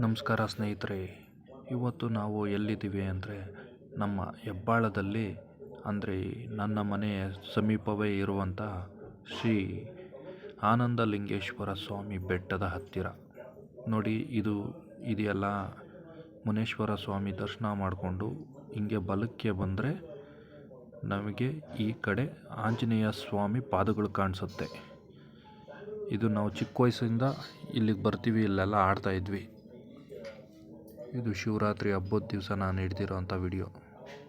ನಮಸ್ಕಾರ ಸ್ನೇಹಿತರೆ. ಇವತ್ತು ನಾವು ಎಲ್ಲಿದ್ದೀವಿ ಅಂದರೆ ನಮ್ಮ ಹೆಬ್ಬಾಳದಲ್ಲಿ, ಅಂದರೆ ನನ್ನ ಮನೆಯ ಸಮೀಪವೇ ಇರುವಂಥ ಶ್ರೀ ಆನಂದಲಿಂಗೇಶ್ವರ ಸ್ವಾಮಿ ಬೆಟ್ಟದ ಹತ್ತಿರ ನೋಡಿ. ಇದೆಲ್ಲ ಮುನೇಶ್ವರ ಸ್ವಾಮಿ ದರ್ಶನ ಮಾಡಿಕೊಂಡು ಹಿಂಗೆ ಬಲಕ್ಕೆ ಬಂದರೆ ನಮಗೆ ಈ ಕಡೆ ಆಂಜನೇಯ ಸ್ವಾಮಿ ಪಾದಗಳು ಕಾಣಿಸುತ್ತೆ. ಇದು ನಾವು ಚಿಕ್ಕ ವಯಸ್ಸಿಂದ ಇಲ್ಲಿಗೆ ಬರ್ತೀವಿ, ಇಲ್ಲೆಲ್ಲ ಆಡ್ತಾಯಿದ್ವಿ. ಇದು ಶಿವರಾತ್ರಿ ಹಬ್ಬದ ದಿವಸ ನಾನು ಹಿಡ್ದಿರೋಂಥ ವಿಡಿಯೋ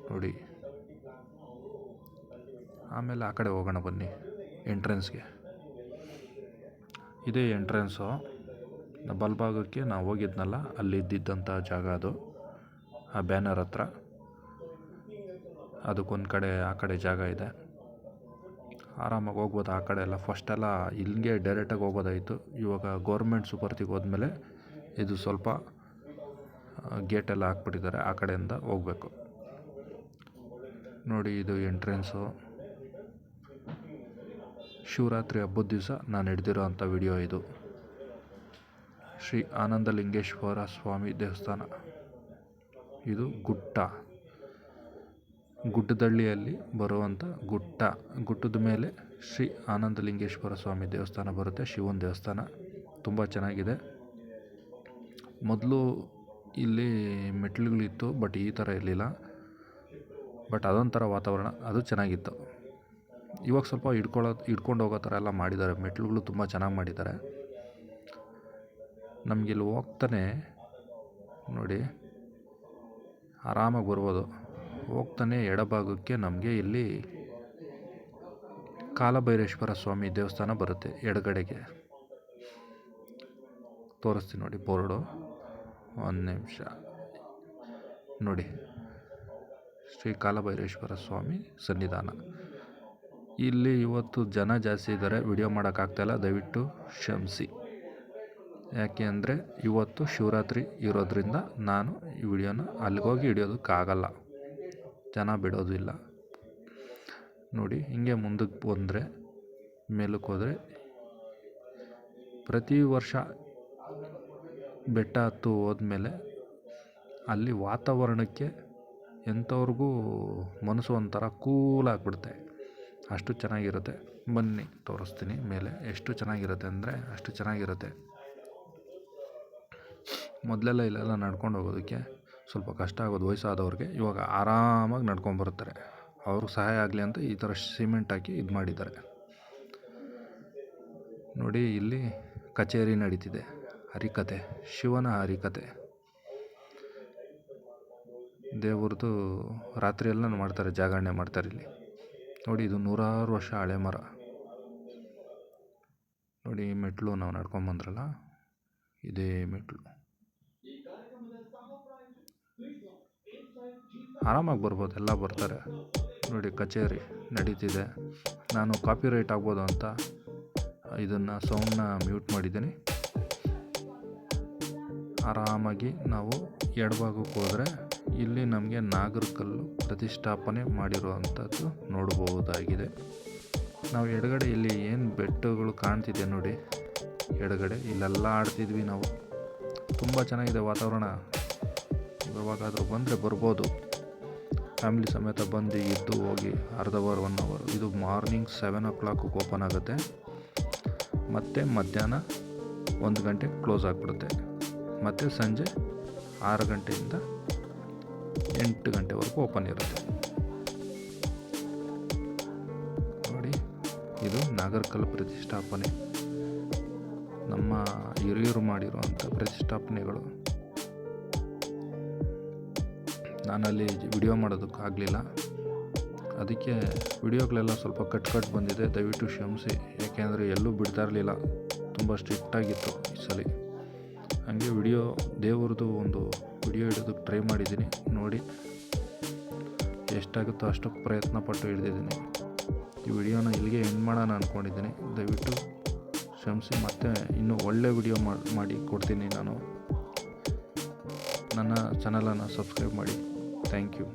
ನೋಡಿ. ಆಮೇಲೆ ಆ ಕಡೆ ಹೋಗೋಣ ಬನ್ನಿ, ಎಂಟ್ರೆನ್ಸ್ಗೆ. ಇದೇ ಎಂಟ್ರೆನ್ಸು. ಬಲಭಾಗಕ್ಕೆ ನಾವು ಹೋಗಿದ್ನಲ್ಲ, ಅಲ್ಲಿ ಇದ್ದಿದ್ದಂಥ ಜಾಗ ಅದು. ಆ ಬ್ಯಾನರ್ ಹತ್ರ ಅದಕ್ಕೊಂದು ಕಡೆ ಆ ಕಡೆ ಜಾಗ ಇದೆ, ಆರಾಮಾಗಿ ಹೋಗ್ಬೋದು. ಆ ಕಡೆ ಎಲ್ಲ ಫಸ್ಟೆಲ್ಲ ಇಲ್ಲಿಗೆ ಡೈರೆಕ್ಟಾಗಿ ಹೋಗೋದಾಯಿತು. ಇವಾಗ ಗೌರ್ಮೆಂಟ್ ಸುಪರ್ತಿಗೆ ಹೋದ್ಮೇಲೆ ಇದು ಸ್ವಲ್ಪ ಗೇಟೆಲ್ಲ ಹಾಕ್ಬಿಟ್ಟಿದ್ದಾರೆ, ಆ ಕಡೆಯಿಂದ ಹೋಗಬೇಕು ನೋಡಿ. ಇದು ಎಂಟ್ರೆನ್ಸು. ಶಿವರಾತ್ರಿ ಹಬ್ಬದ ದಿವಸ ನಾನು ಹಿಡ್ದಿರೋ ಅಂಥ ವಿಡಿಯೋ ಇದು. ಶ್ರೀ ಆನಂದಲಿಂಗೇಶ್ವರ ಸ್ವಾಮಿ ದೇವಸ್ಥಾನ. ಇದು ಗುಡ್ಡದಳ್ಳಿಯಲ್ಲಿ ಬರುವಂಥ ಗುಡ್ಡದ ಮೇಲೆ ಶ್ರೀ ಆನಂದಲಿಂಗೇಶ್ವರ ಸ್ವಾಮಿ ದೇವಸ್ಥಾನ ಬರುತ್ತೆ. ಶಿವನ ದೇವಸ್ಥಾನ ತುಂಬ ಚೆನ್ನಾಗಿದೆ. ಮೊದಲು ಇಲ್ಲಿ ಮೆಟ್ಲುಗಳಿತ್ತು, ಬಟ್ ಈ ಥರ ಇರಲಿಲ್ಲ. ಬಟ್ ಅದೊಂಥರ ವಾತಾವರಣ, ಅದು ಚೆನ್ನಾಗಿತ್ತು. ಇವಾಗ ಸ್ವಲ್ಪ ಹಿಡ್ಕೊಂಡು ಹೋಗೋ ಥರ ಎಲ್ಲ ಮಾಡಿದ್ದಾರೆ. ಮೆಟ್ಲುಗಳು ತುಂಬ ಚೆನ್ನಾಗಿ ಮಾಡಿದ್ದಾರೆ. ನಮಗಿಲ್ಲಿ ಹೋಗ್ತಾನೆ ನೋಡಿ, ಆರಾಮಾಗಿ ಬರ್ಬೋದು. ಹೋಗ್ತಾನೆ ಎಡಭಾಗಕ್ಕೆ ನಮಗೆ ಇಲ್ಲಿ ಕಾಲಭೈರೇಶ್ವರ ಸ್ವಾಮಿ ದೇವಸ್ಥಾನ ಬರುತ್ತೆ. ಎಡಗಡೆಗೆ ತೋರಿಸ್ತೀನಿ ನೋಡಿ ಬೋರ್ಡು, ಒಂದು ನಿಮಿಷ ನೋಡಿ. ಶ್ರೀ ಕಾಲಭೈರೇಶ್ವರ ಸ್ವಾಮಿ ಸನ್ನಿಧಾನ. ಇಲ್ಲಿ ಇವತ್ತು ಜನ ಜಾಸ್ತಿ ಇದ್ದಾರೆ, ವಿಡಿಯೋ ಮಾಡೋಕ್ಕಾಗ್ತಾಯಿಲ್ಲ, ದಯವಿಟ್ಟು ಕ್ಷಮಿಸಿ. ಯಾಕೆ ಅಂದರೆ ಇವತ್ತು ಶಿವರಾತ್ರಿ ಇರೋದ್ರಿಂದ ನಾನು ಈ ವಿಡಿಯೋನ ಅಲ್ಲಿಗೋಗಿ ಹಿಡಿಯೋದಕ್ಕಾಗಲ್ಲ, ಜನ ಬಿಡೋದಿಲ್ಲ ನೋಡಿ. ಹಿಂಗೆ ಮುಂದಕ್ಕೆ ಬಂದರೆ ಮೇಲಕ್ಕೆ ಹೋದರೆ ಪ್ರತಿ ವರ್ಷ ಬೆಟ್ಟ ಹತ್ತು ಹೋದ್ಮೇಲೆ ಅಲ್ಲಿ ವಾತಾವರಣಕ್ಕೆ ಎಂಥವ್ರಿಗೂ ಮನಸ್ಸು ಒಂಥರ ಕೂಲಾಗಿಬಿಡುತ್ತೆ, ಅಷ್ಟು ಚೆನ್ನಾಗಿರುತ್ತೆ. ಬನ್ನಿ ತೋರಿಸ್ತೀನಿ ಮೇಲೆ. ಎಷ್ಟು ಚೆನ್ನಾಗಿರುತ್ತೆ ಅಂದರೆ ಅಷ್ಟು ಚೆನ್ನಾಗಿರುತ್ತೆ. ಮೊದಲೆಲ್ಲ ಇಲ್ಲೆಲ್ಲ ನಡ್ಕೊಂಡು ಹೋಗೋದಕ್ಕೆ ಸ್ವಲ್ಪ ಕಷ್ಟ ಆಗೋದು ವಯಸ್ಸಾದವ್ರಿಗೆ. ಇವಾಗ ಆರಾಮಾಗಿ ನಡ್ಕೊಂಬರ್ತಾರೆ. ಅವ್ರಿಗೆ ಸಹಾಯ ಆಗಲಿ ಅಂತ ಈ ಥರ ಸಿಮೆಂಟ್ ಹಾಕಿ ಇದು ಮಾಡಿದ್ದಾರೆ ನೋಡಿ. ಇಲ್ಲಿ ಕಚೇರಿ ನಡೀತಿದೆ, ಹರಿಕತೆ, ಶಿವನ ಹರಿಕತೆ, ದೇವ್ರದ್ದು ರಾತ್ರಿ ಎಲ್ಲ ಮಾಡ್ತಾರೆ, ಜಾಗರಣೆ ಮಾಡ್ತಾರೆ ಇಲ್ಲಿ ನೋಡಿ. ಇದು 100 ವರ್ಷ ಹಳೆ ಮರ ನೋಡಿ. ಮೆಟ್ಲು ನಾವು ನಡ್ಕೊಂಬಂದ್ರಲ್ಲ, ಇದೇ ಮೆಟ್ಲು. ಆರಾಮಾಗಿ ಬರ್ಬೋದು, ಎಲ್ಲ ಬರ್ತಾರೆ ನೋಡಿ. ಕಚೇರಿ ನಡೀತಿದೆ. ನಾನು ಕಾಪಿರೈಟ್ ಆಗ್ಬೋದು ಅಂತ ಇದನ್ನು ಸೌಂಡನ್ನ ಮ್ಯೂಟ್ ಮಾಡಿದ್ದೀನಿ. ಆರಾಮಾಗಿ ನಾವು ಎಡಭಾಗಕ್ಕೆ ಹೋದರೆ ಇಲ್ಲಿ ನಮಗೆ ನಾಗರಕಲ್ಲು ಪ್ರತಿಷ್ಠಾಪನೆ ಮಾಡಿರುವಂಥದ್ದು ನೋಡಬಹುದಾಗಿದೆ. ನಾವು ಎಡಗಡೆ ಇಲ್ಲಿ ಏನು ಬೆಟ್ಟಗಳು ಕಾಣ್ತಿದೆ ನೋಡಿ, ಎಡಗಡೆ ಇಲ್ಲೆಲ್ಲ ಆಡ್ತಿದ್ವಿ ನಾವು. ತುಂಬ ಚೆನ್ನಾಗಿದೆ ವಾತಾವರಣ. ಯಾವಾಗಾದರೂ ಬಂದರೆ ಬರ್ಬೋದು, ಫ್ಯಾಮಿಲಿ ಸಮೇತ ಬಂದು ಇದ್ದು ಹೋಗಿ. ಅರ್ಧ ಅವರ್ 1 ಅವರ್. ಇದು ಮಾರ್ನಿಂಗ್ 7 o'clock ಓಪನ್ ಆಗುತ್ತೆ, ಮತ್ತು ಮಧ್ಯಾಹ್ನ 1 ಗಂಟೆ ಕ್ಲೋಸ್ ಆಗಿಬಿಡುತ್ತೆ. ಮತ್ತು ಸಂಜೆ 6 ಗಂಟೆಯಿಂದ 8 ಗಂಟೆವರೆಗೂ ಓಪನ್ ಇರುತ್ತೆ ನೋಡಿ. ಇದು ನಾಗರಕಲ್ಲು ಪ್ರತಿಷ್ಠಾಪನೆ, ನಮ್ಮ ಹಿರಿಯರು ಮಾಡಿರುವಂಥ ಪ್ರತಿಷ್ಠಾಪನೆಗಳು. ನಾನಲ್ಲಿ ವಿಡಿಯೋ ಮಾಡೋದಕ್ಕಾಗಲಿಲ್ಲ, ಅದಕ್ಕೆ ವಿಡಿಯೋಗಳೆಲ್ಲ ಸ್ವಲ್ಪ ಕಟ್ ಬಂದಿದೆ, ದಯವಿಟ್ಟು ಕ್ಷಮಿಸಿ. ಯಾಕೆಂದರೆ ಎಲ್ಲೂ ಬಿಡ್ತಾ ಇರಲಿಲ್ಲ, ತುಂಬ ಸ್ಟ್ರಿಕ್ಟಾಗಿತ್ತು ಈ ಸಲ. ಹಾಗೆ ದೇವ್ರದ್ದು ಒಂದು ವಿಡಿಯೋ ಇಡೋದಕ್ಕೆ ಟ್ರೈ ಮಾಡಿದ್ದೀನಿ ನೋಡಿ. ಎಷ್ಟಾಗುತ್ತೋ ಅಷ್ಟು ಪ್ರಯತ್ನ ಪಟ್ಟು ಹಿಡಿದಿದ್ದೀನಿ. ಈ ವಿಡಿಯೋನ ಇಲ್ಲಿಗೆ ಎಂಡ್ ಮಾಡೋಣ ಅಂದ್ಕೊಂಡಿದ್ದೀನಿ, ದಯವಿಟ್ಟು ಕ್ಷಮಿಸಿ. ಮತ್ತು ಇನ್ನೂ ಒಳ್ಳೆ ವಿಡಿಯೋ ಮಾಡಿ ಕೊಡ್ತೀನಿ ನಾನು. ನನ್ನ ಚಾನಲನ್ನು ಸಬ್ಸ್ಕ್ರೈಬ್ ಮಾಡಿ. Thank you.